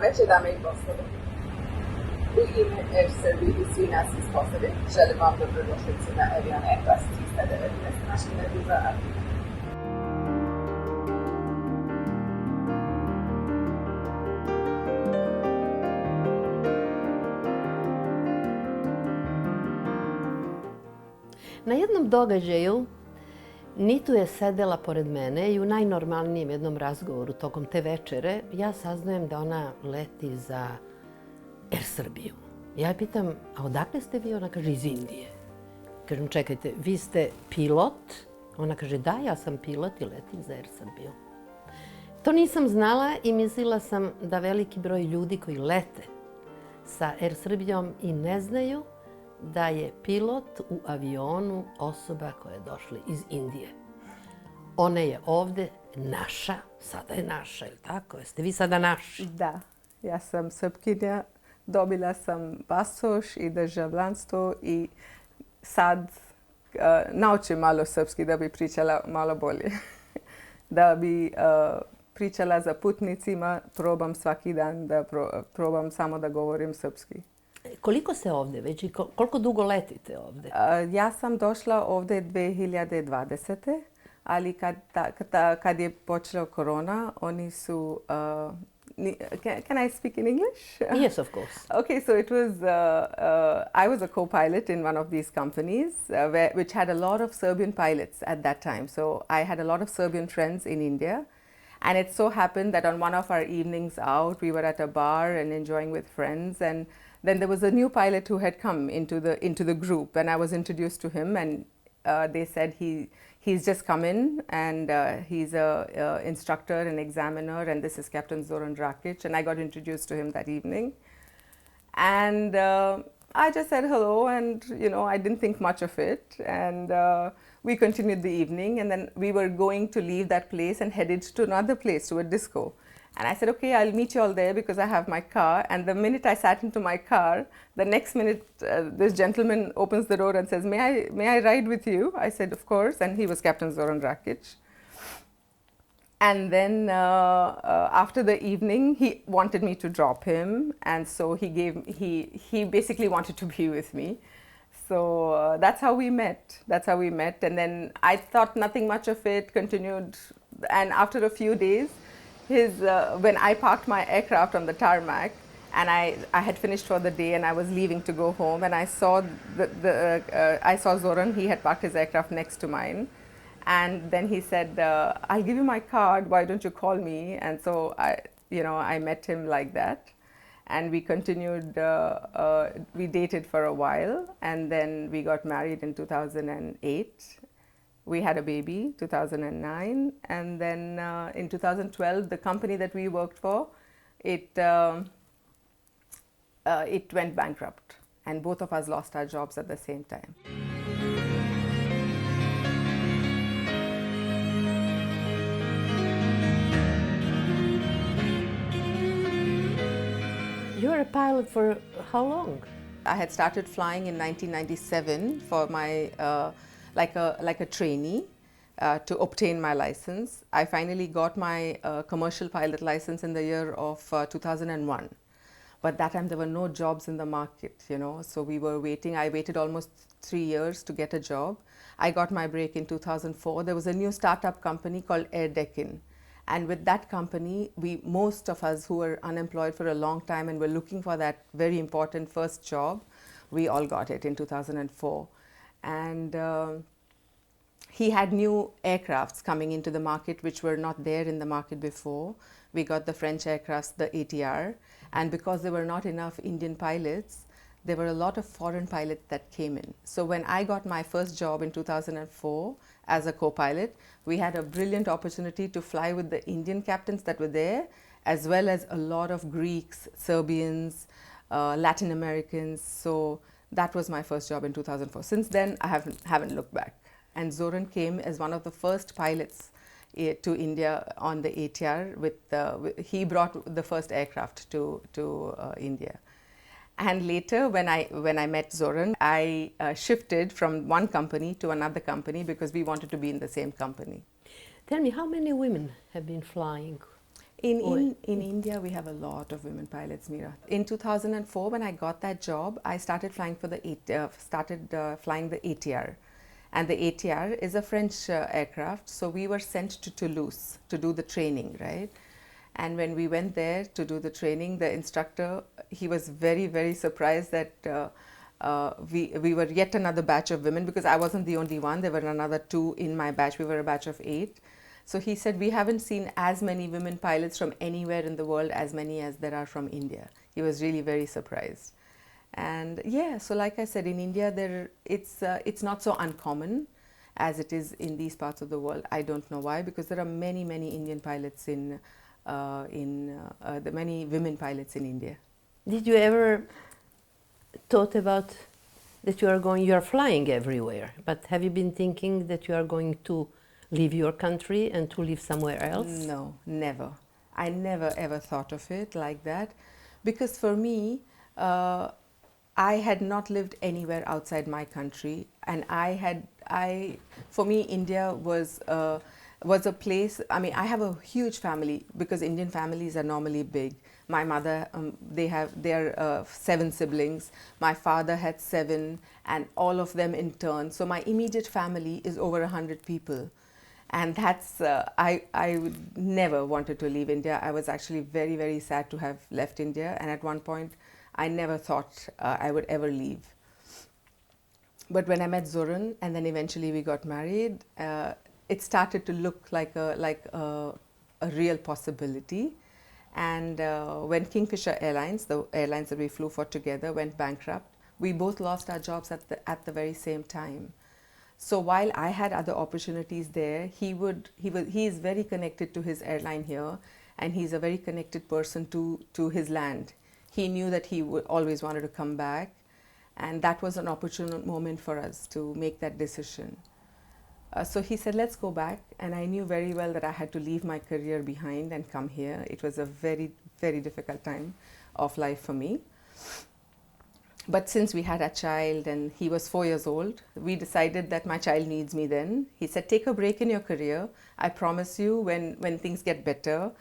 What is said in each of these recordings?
večer, dame i gospodo. U ime Er Srbije i svi nas iz posade želim vam dobrodošlicu na avion Airbus 319 mašine za Armiju. Na jednom događaju Nitu je sedela pored mene i u najnormalnijem jednom razgovoru tokom te večere ja saznajem da ona leti za Er Srbiju. Ja je pitam, a odakle ste vi? Ona kaže, iz Indije. Kažem, čekajte, vi ste pilot? Ona kaže, da, ja sam pilot i letim za Er Srbiju. To nisam znala i mislila sam da veliki broj ljudi koji lete sa Er Srbijom i ne znaju da je pilot u avionu osoba koja je došla iz Indije. Ona je ovde naša, sada je naša, je li tako? Jeste vi sada naši? Da, ja sam Srpkinja, dobila sam pasoš i državljanstvo i sad naučim malo srpski da bi pričala malo bolje. Da bi pričala za putnicima, probam svaki dan da probam samo da govorim srpski. Koliko ste ovde već i koliko dugo letite ovde? Ja sam došla ovde 2020. Ali kad je počela korona, oni su... Can I speak in English? Yes, of course. Okay, so it was... I was a co-pilot in one of these companies, which had a lot of Serbian pilots at that time. So I had a lot of Serbian friends in India. And it so happened that on one of our evenings out, we were at a bar and enjoying with friends. And then there was a new pilot who had come into the group, and I was introduced to him, and they said he's just come in, and he's a instructor and examiner, and this is Captain Zorana Rakić, and I got introduced to him that evening. And I just said hello, and I didn't think much of it, and we continued the evening, and then we were going to leave that place and headed to another place, to a disco. And I said, okay, I'll meet you all there because I have my car. And the minute I sat into my car, the next minute this gentleman opens the door and says, may I ride with you? I said, of course. And he was Captain Zorana Rakić. And then after the evening, he wanted me to drop him. And so he basically wanted to be with me. So that's how we met. And then I thought nothing much of it, continued. And after a few days, when I parked my aircraft on the tarmac, and I had finished for the day and I was leaving to go home, and I saw I saw Zoran. He had parked his aircraft next to mine, and then he said, "I'll give you my card. Why don't you call me?" And so I met him like that, and we continued. We dated for a while, and then we got married in 2008. We had a baby, 2009, and then in 2012, the company that we worked for, it went bankrupt, and both of us lost our jobs at the same time. You were a pilot for how long? I had started flying in 1997 for my like a trainee to obtain my license. I finally got my commercial pilot license in the year of 2001. But that time there were no jobs in the market, so we were waiting. I waited almost 3 years to get a job. I got my break in 2004. There was a new startup company called Er Dekin. And with that company, most of us who were unemployed for a long time and were looking for that very important first job, we all got it in 2004. And he had new aircrafts coming into the market which were not there in the market before. We got the French aircrafts, the ATR, and because there were not enough Indian pilots, there were a lot of foreign pilots that came in. So when I got my first job in 2004 as a co-pilot, we had a brilliant opportunity to fly with the Indian captains that were there, as well as a lot of Greeks, Serbians, Latin Americans. So that was my first job in 2004. Since then, I haven't looked back. And Zoran came as one of the first pilots to India on the ATR. He brought the first aircraft to India. And later, when I met Zoran, I shifted from one company to another company because we wanted to be in the same company. Tell me, how many women have been flying? In India, we have a lot of women pilots, Mira. In 2004, when I got that job, I started flying for the flying the ATR, and the ATR is a French aircraft. So we were sent to Toulouse to do the training, right? And when we went there to do the training, the instructor, he was very, very surprised that we were yet another batch of women, because I wasn't the only one. There were another 2 in my batch. We were a batch of 8. So he said, we haven't seen as many women pilots from anywhere in the world as many as there are from India. He was really very surprised. And yeah, so like I said, in India, it's not so uncommon as it is in these parts of the world. I don't know why, because there are many, many Indian pilots the many women pilots in India. Did you ever thought about that you are flying everywhere, but have you been thinking that you are going to leave your country and to live somewhere else? No, never. I never ever thought of it like that, because for me, I had not lived anywhere outside my country, and for me, India was a place. I mean, I have a huge family, because Indian families are normally big. My mother, they are 7 siblings. My father had 7, and all of them in turn. So my immediate family is over 100 people. And that's, I never wanted to leave India. I was actually very, very sad to have left India. And at one point, I never thought I would ever leave. But when I met Zoran, and then eventually we got married, it started to look like a real possibility. And when Kingfisher Airlines, the airlines that we flew for together, went bankrupt, we both lost our jobs at the very same time. So while I had other opportunities there, he is very connected to his airline here, and he's a very connected person to his land. He knew that he would always wanted to come back, and that was an opportune moment for us to make that decision. So he said, let's go back, and I knew very well that I had to leave my career behind and come here. It was a very, very difficult time of life for me. But since we had a child and he was 4 years old, we decided that my child needs me then. He said, take a break in your career. I promise you, when things get better,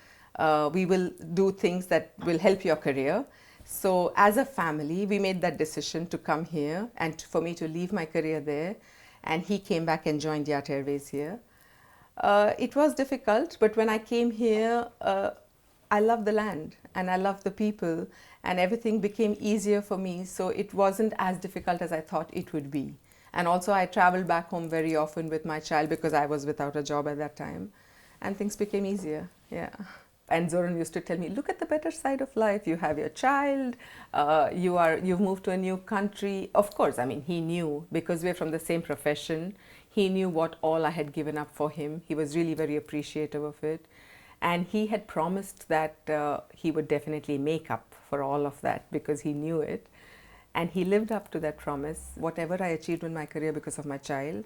we will do things that will help your career. So as a family, we made that decision to come here and for me to leave my career there. And he came back and joined Yat Airways here. It was difficult, but when I came here, I loved the land and I loved the people, and everything became easier for me. So it wasn't as difficult as I thought it would be. And also I traveled back home very often with my child, because I was without a job at that time, and things became easier. Yeah. And Zoran used to tell me, look at the better side of life. You have your child, you've moved to a new country. Of course, I mean, he knew, because we're from the same profession. He knew what all I had given up for him. He was really very appreciative of it. And he had promised that he would definitely make up for all of that, because he knew it. And he lived up to that promise. Whatever I achieved in my career because of my child,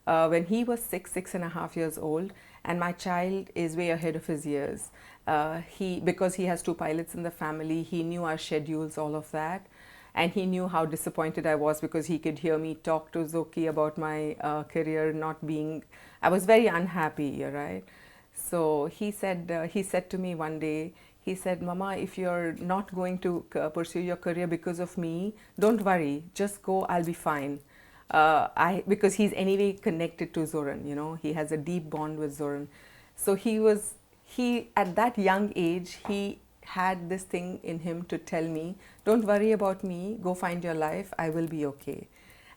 when he was 6.5 years old, and my child is way ahead of his years, because he has 2 pilots in the family, he knew our schedules, all of that. And he knew how disappointed I was, because he could hear me talk to Zoki about my career not being, I was very unhappy, right? So he said to me one day, he said, Mama, if you're not going to pursue your career because of me, don't worry, just go, I'll be fine. Because he's anyway connected to Zoran, you know, he has a deep bond with Zoran. So he at that young age, he had this thing in him to tell me, don't worry about me, go find your life, I will be okay.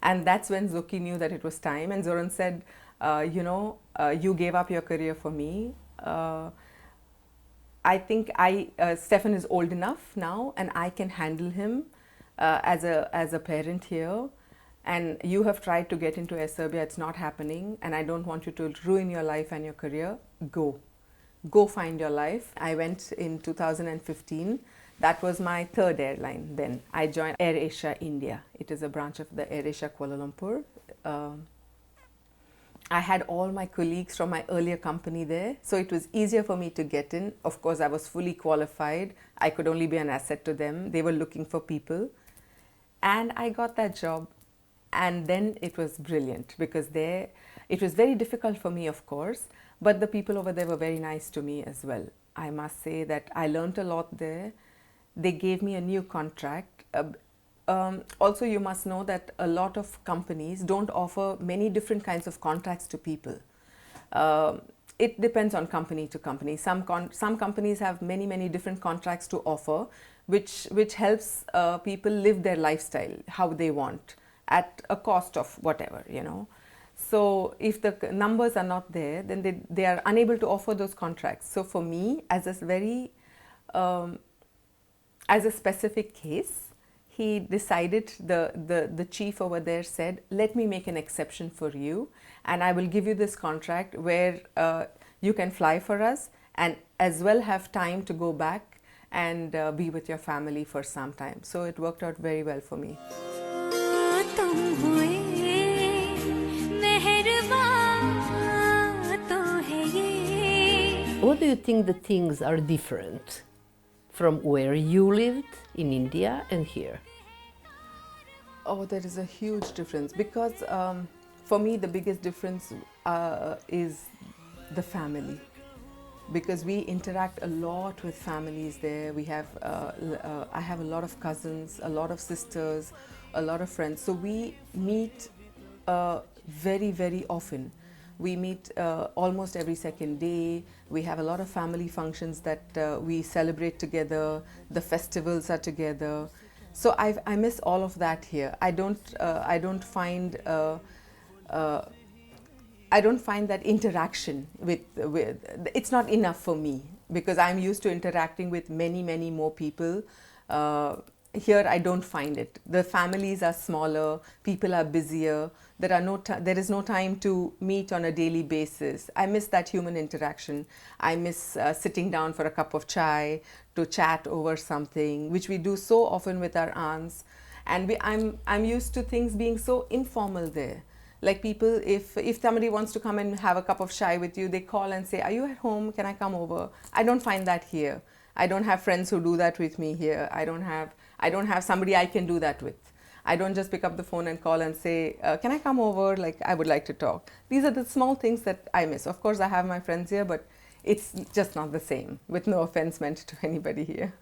And that's when Zoki knew that it was time. And Zoran said, you gave up your career for me. I think Stefan is old enough now, and I can handle him as a parent here. And you have tried to get into Er Srbije, it's not happening, and I don't want you to ruin your life and your career. Go find your life. I went in 2015. That was my 3rd airline then. I joined Air Asia India. It is a branch of the Air Asia Kuala Lumpur. I had all my colleagues from my earlier company there, so it was easier for me to get in. Of course, I was fully qualified. I could only be an asset to them. They were looking for people. And I got that job. And then it was brilliant, because it was very difficult for me, of course, but the people over there were very nice to me as well. I must say that I learned a lot there. They gave me a new contract. Also, you must know that a lot of companies don't offer many different kinds of contracts to people. It depends on company to company. Some companies have many different contracts to offer, which helps people live their lifestyle how they want at a cost of whatever, you know. So if the numbers are not there, then they are unable to offer those contracts. So for me, as a specific case, he decided, the chief over there said, let me make an exception for you, and I will give you this contract where you can fly for us and as well have time to go back and be with your family for some time. So it worked out very well for me. What do you think the things are different from where you lived in India and here? Oh, there is a huge difference because for me the biggest difference is the family, because we interact a lot with families there. We have I have a lot of cousins, a lot of sisters, a lot of friends, so we meet very often. We meet almost every second day. We have a lot of family functions that we celebrate together. The festivals are together. So I miss all of that here. I don't find that interaction with it's not enough for me, because I'm used to interacting with many more people. Here I don't find it. The families are smaller, people are busier, there is no time to meet on a daily basis. I miss that human interaction. I miss sitting down for a cup of chai to chat over something, which we do so often with our aunts. And I'm used to things being so informal there. Like people, if somebody wants to come and have a cup of chai with you, they call and say, are you at home? Can I come over? I don't find that here. I don't have friends who do that with me here. I don't have somebody I can do that with. I don't just pick up the phone and call and say, can I come over? Like, I would like to talk. These are the small things that I miss. Of course, I have my friends here, but it's just not the same, with no offense meant to anybody here.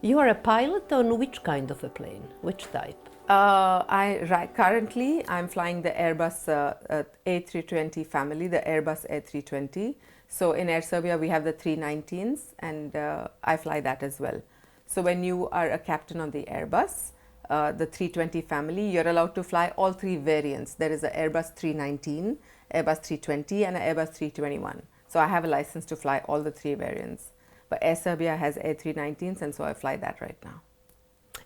You are a pilot on which kind of a plane? Which type? Currently, I'm flying the Airbus A320 family, the Airbus A320. So in Er Srbije, we have the 319s, and I fly that as well. So when you are a captain on the Airbus, the 320 family, you're allowed to fly all three variants. There is an Airbus 319, Airbus 320, and an Airbus 321. So I have a license to fly all the three variants. But Er Srbije has A319s, and so I fly that right now.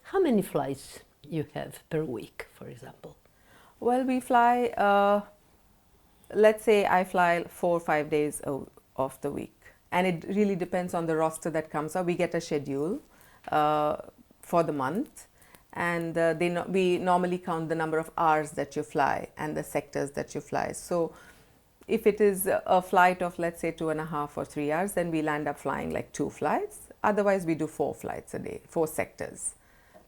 How many flights you have per week, for example? Well, we fly, let's say I fly 4 or 5 days of the week. And it really depends on the roster that comes up. We get a schedule for the month, and we normally count the number of hours that you fly and the sectors that you fly. So if it is a flight of, let's say, 2.5 or 3 hours, then we'll end up flying like 2 flights. Otherwise, we do 4 flights a day, 4 sectors.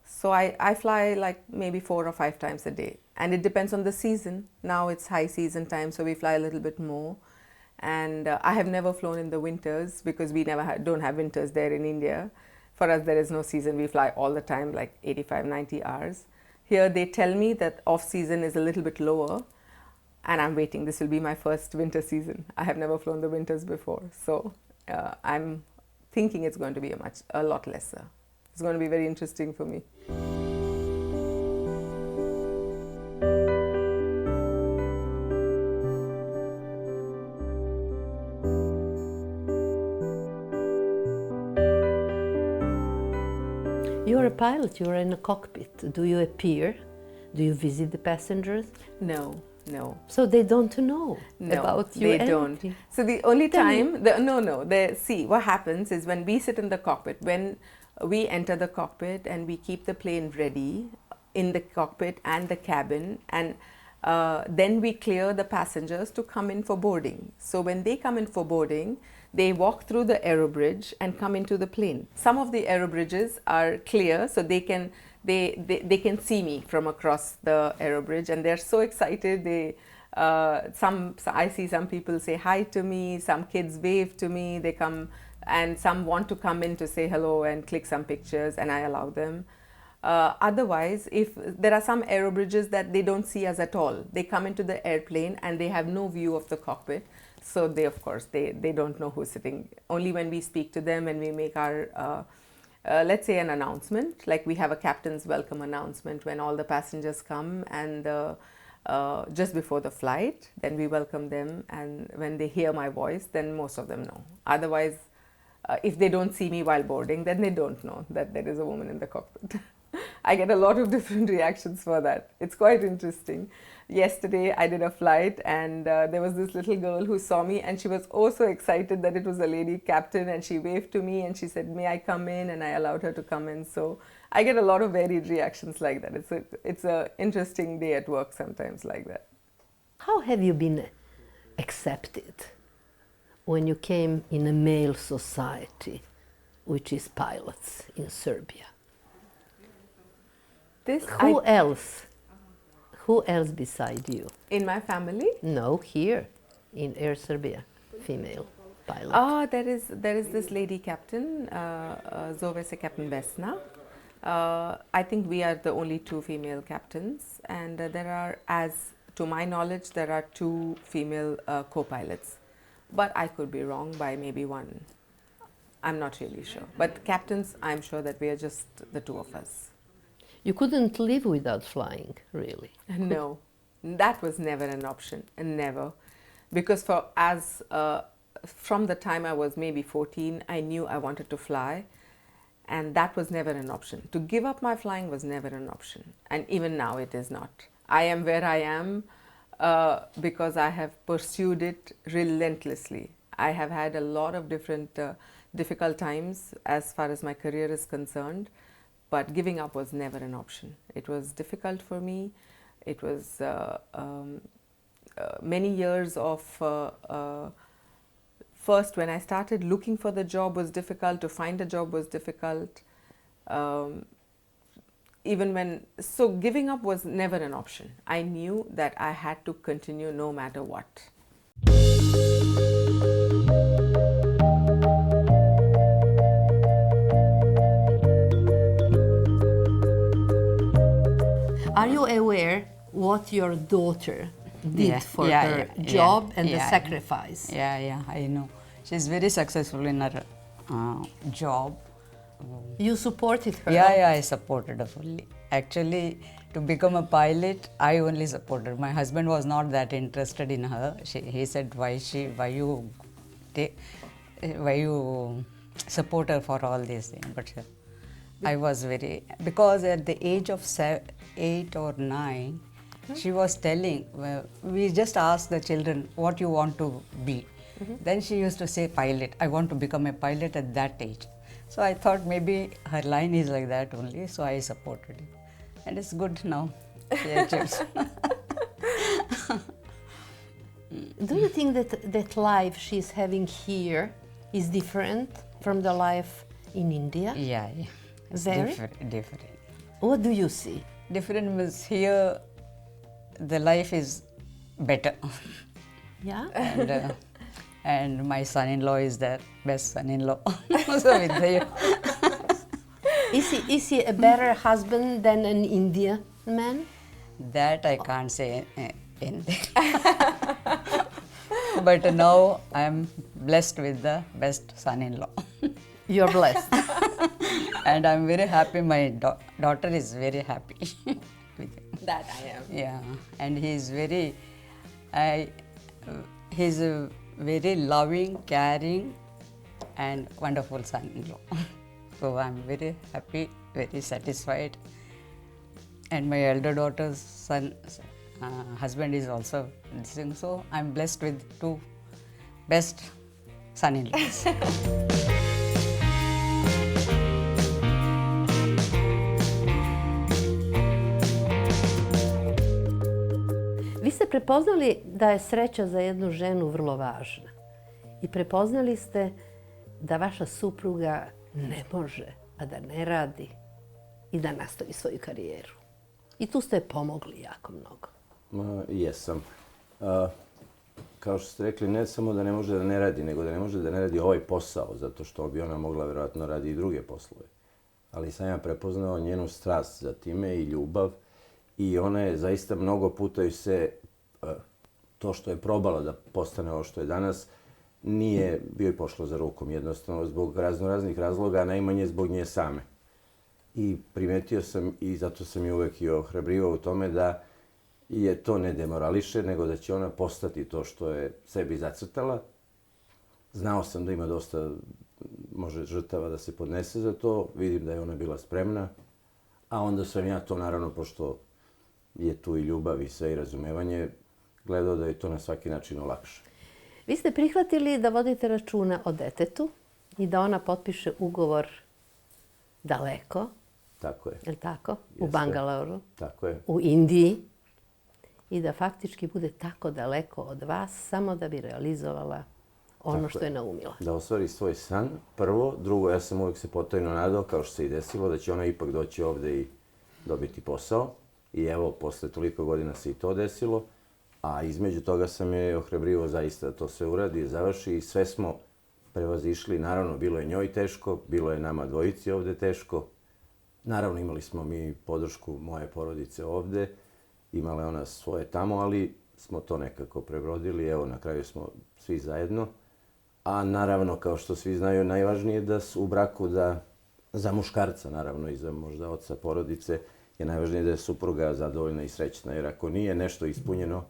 So I fly like maybe 4 or 5 times a day. And it depends on the season. Now it's high season time, so we fly a little bit more. And I have never flown in the winters, because we don't have winters there in India. For us, there is no season. We fly all the time, like 85, 90 hours. Here, they tell me that off-season is a little bit lower. And I'm waiting. This will be my first winter season. I have never flown the winters before. So I'm thinking it's going to be a lot lesser. It's going to be very interesting for me. You are a pilot, you are in a cockpit. Do you appear? Do you visit the passengers? No. So they don't know about you? No, they don't. So the only time, see, what happens is when we sit in the cockpit, when we enter the cockpit and we keep the plane ready in the cockpit and the cabin, and Then we clear the passengers to come in for boarding. So when they come in for boarding, they walk through the aero bridge and come into the plane. Some of the aero bridges are clear, so they can see me from across the aero bridge, and they're so excited. I see some people say hi to me, some kids wave to me, they come, and some want to come in to say hello and click some pictures, and I allow them. Otherwise, if there are some aero bridges that they don't see us at all, they come into the airplane and they have no view of the cockpit. So they, of course, they don't know who's sitting. Only when we speak to them and we make our, let's say, an announcement, like we have a captain's welcome announcement when all the passengers come, and just before the flight, then we welcome them, and when they hear my voice, then most of them know. Otherwise, if they don't see me while boarding, then they don't know that there is a woman in the cockpit. I get a lot of different reactions for that. It's quite interesting. Yesterday I did a flight, and there was this little girl who saw me, and she was also excited that it was a lady captain, and she waved to me and she said, "May I come in?" and I allowed her to come in. So I get a lot of varied reactions like that. It's a interesting day at work sometimes like that. How have you been accepted when you came in a male society, which is pilots in Serbia? Who else beside you? In my family? No, here in Er Srbije, female pilot. Ah, there is this lady captain, zove se Captain Vesna. I think we are the only two female captains, and there are, as to my knowledge, there are two female co-pilots. But I could be wrong by maybe one. I'm not really sure. But captains, I'm sure that we are just the two of us. You couldn't live without flying, really? No, that was never an option, never. Because from the time I was maybe 14, I knew I wanted to fly, and that was never an option. To give up my flying was never an option, and even now it is not. I am where I am because I have pursued it relentlessly. I have had a lot of different difficult times as far as my career is concerned, but giving up was never an option. It was difficult for me. It was many years of, first when I started looking for the job was difficult, to find a job was difficult. So giving up was never an option. I knew that I had to continue no matter what. Are you aware what your daughter did for her job and the sacrifice? Yeah, I know. She's very successful in her job. You supported her? Yeah, I supported her fully. Actually, to become a pilot, I only supported her. My husband was not that interested in her. He said, why you support her for all these things? But I was very, because at the age of 8 or 9, she was telling, we just asked the children, what you want to be? Then she used to say, pilot. I want to become a pilot at that age. So I thought maybe her line is like that only, so I supported it. And it's good now. Do you think that life she's having here is different from the life in India? Yeah. It's Very? Different. What do you see? Different means here the life is better. Yeah? And my son-in-law is the best son-in-law. So with you. Is he a better husband than an Indian man? That I can't say anything. But now I am blessed with the best son-in-law. You're blessed. And I'm very happy. My daughter is very happy with him. That I am. Yeah, and he's he's a very loving, caring, and wonderful son-in-law. So I'm very happy, very satisfied. And my elder daughter's husband is also listening. So I'm blessed with two best son-in-laws. prepoznali da je sreća za jednu ženu vrlo važna. I prepoznali ste da vaša supruga ne može, a da ne radi i da nastavi svoju karijeru. I tu ste pomogli jako mnogo. Jesam. Kao što ste rekli, ne samo da ne može da ne radi, nego da ne može da ne radi ovaj posao, zato što bi ona mogla vjerojatno radi i druge poslove. Ali sam ja prepoznao njenu strast za time i ljubav. I ona je zaista mnogo puta i se to što je probala da postane ovo što je danas, nije bio i pošlo za rukom. Jednostavno zbog raznih razloga, a najmanje zbog nje same. I primetio sam i zato sam je uvek i ohrabrivao u tome da je to ne demorališe, nego da će ona postati to što je sebi zacrtala. Znao sam da ima dosta, može, žrtava da se podnese za to. Vidim da je ona bila spremna. A onda sam ja to, naravno, pošto je tu i ljubav i sve i razumevanje, gledao da je to na svaki način olakše. Vi ste prihvatili da vodite računa o detetu i da ona potpiše ugovor daleko. Tako je. Je li tako? Jeste. U Bangaloru. Tako je. U Indiji. I da faktički bude tako daleko od vas samo da bi realizovala ono Tako što je naumila. Da ostvari svoj san, prvo. Drugo, ja sam uvijek se potajno nadao, kao što se i desilo, da će ona ipak doći ovde i dobiti posao. I evo, posle toliko godina se i to desilo. A između toga sam je ohrabrivao zaista da to sve uradi, završi i sve smo prevazišli. Naravno, bilo je njoj teško, bilo je nama dvojici ovde teško. Naravno, imali smo mi podršku moje porodice ovde. Imala je ona svoje tamo, ali smo to nekako prebrodili. Evo, na kraju smo svi zajedno. A naravno, kao što svi znaju, najvažnije je da su u braku da za muškarca, naravno, i za možda oca porodice, je najvažnije da je supruga zadovoljna i srećna. Jer ako nije nešto ispunjeno,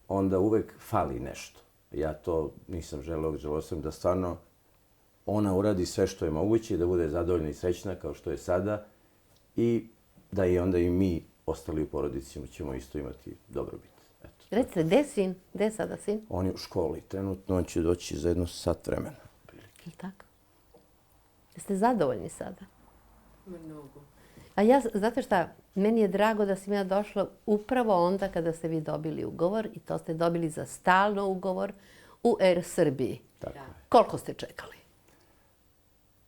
onda uvek fali nešto. Ja to nisam želeo sam da stvarno ona uradi sve što je moguće, da bude zadovoljna i srećna kao što je sada i da i onda i mi ostali u porodici ćemo isto imati dobrobit. Eto. Recite, gde je sin? Gde je sada sin? On je u školi. Trenutno on će doći za jedno sat vremena. Je li tako? Jeste zadovoljni sada? Mnogo. A ja, znate šta, meni je drago da sam ja došla upravo onda kada ste vi dobili ugovor i to ste dobili za stalno ugovor u Er Srbiji. Tako je. Koliko ste čekali?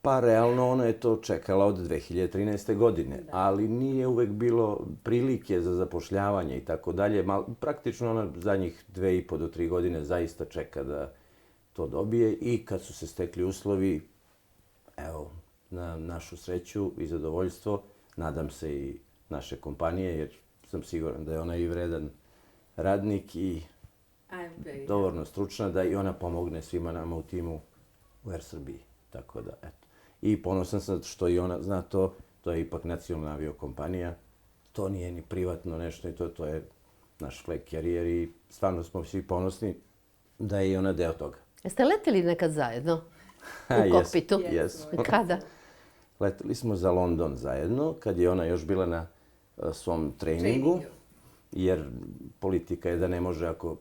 Pa realno ona je to čekala od 2013. godine, ali nije uvek bilo prilike za zapošljavanje i tako dalje. Praktično ona zadnjih 2,5 do 3 godine zaista čeka da to dobije i kad su se stekli uslovi, evo, na našu sreću i zadovoljstvo, nadam se i naše kompanije, jer sam siguran da je ona i vredan radnik i dovoljno stručna da i ona pomogne svima nama u timu u Er Srbiji. Tako da, eto. I ponosan sam što i ona zna to, to je ipak nacionalna aviokompanija, to nije ni privatno nešto i to je naš flag carrier i stvarno smo svi ponosni da je i ona deo toga. Jeste leteli nekad zajedno u kokpitu? Jesmo. Kada? Leteli smo za London zajedno, kad je ona još bila na svom treningu, jer politika je da ne može ako,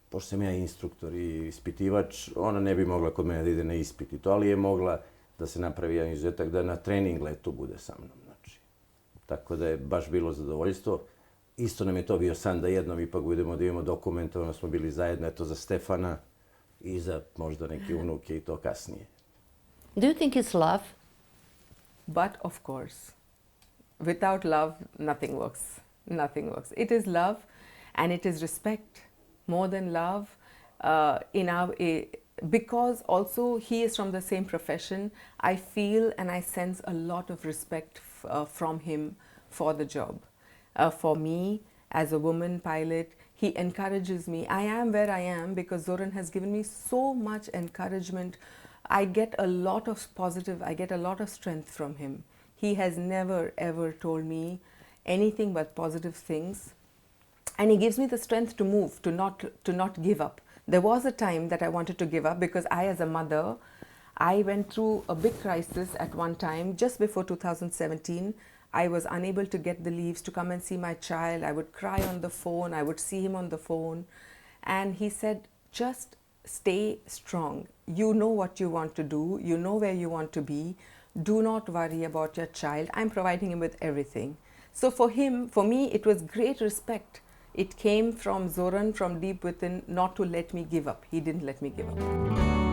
pošto sam ja instruktor i ispitivač, ona ne bi mogla kod mene da ide na ispit i to, ali je mogla da se napravi jedan izuzetak da na trening letu bude sa mnom. Znači, tako da je baš bilo zadovoljstvo. Isto nam je to bio san da jednom ipak budemo da imamo dokumentovano, smo bili zajedno, eto za Stefana i za možda neke unuke i to kasnije. Do you think it's love? But of course, without love, nothing works. Nothing works. It is love and it is respect more than love because also he is from the same profession. I feel and I sense a lot of respect from him for the job. For me, as a woman pilot, he encourages me. I am where I am because Zoran has given me so much encouragement. I get a lot of positive, I get a lot of strength from him. He has never ever told me anything but positive things. And he gives me the strength to move, to not give up. There was a time that I wanted to give up because I, as a mother, I went through a big crisis at one time. Just before 2017, I was unable to get the leaves to come and see my child. I would cry on the phone. I would see him on the phone. And he said, just stay strong. You know what you want to do. You know where you want to be. Do not worry about your child. I'm providing him with everything. So for him, for me, it was great respect. it came from Zoran from deep within not to let me give up. He didn't let me give up.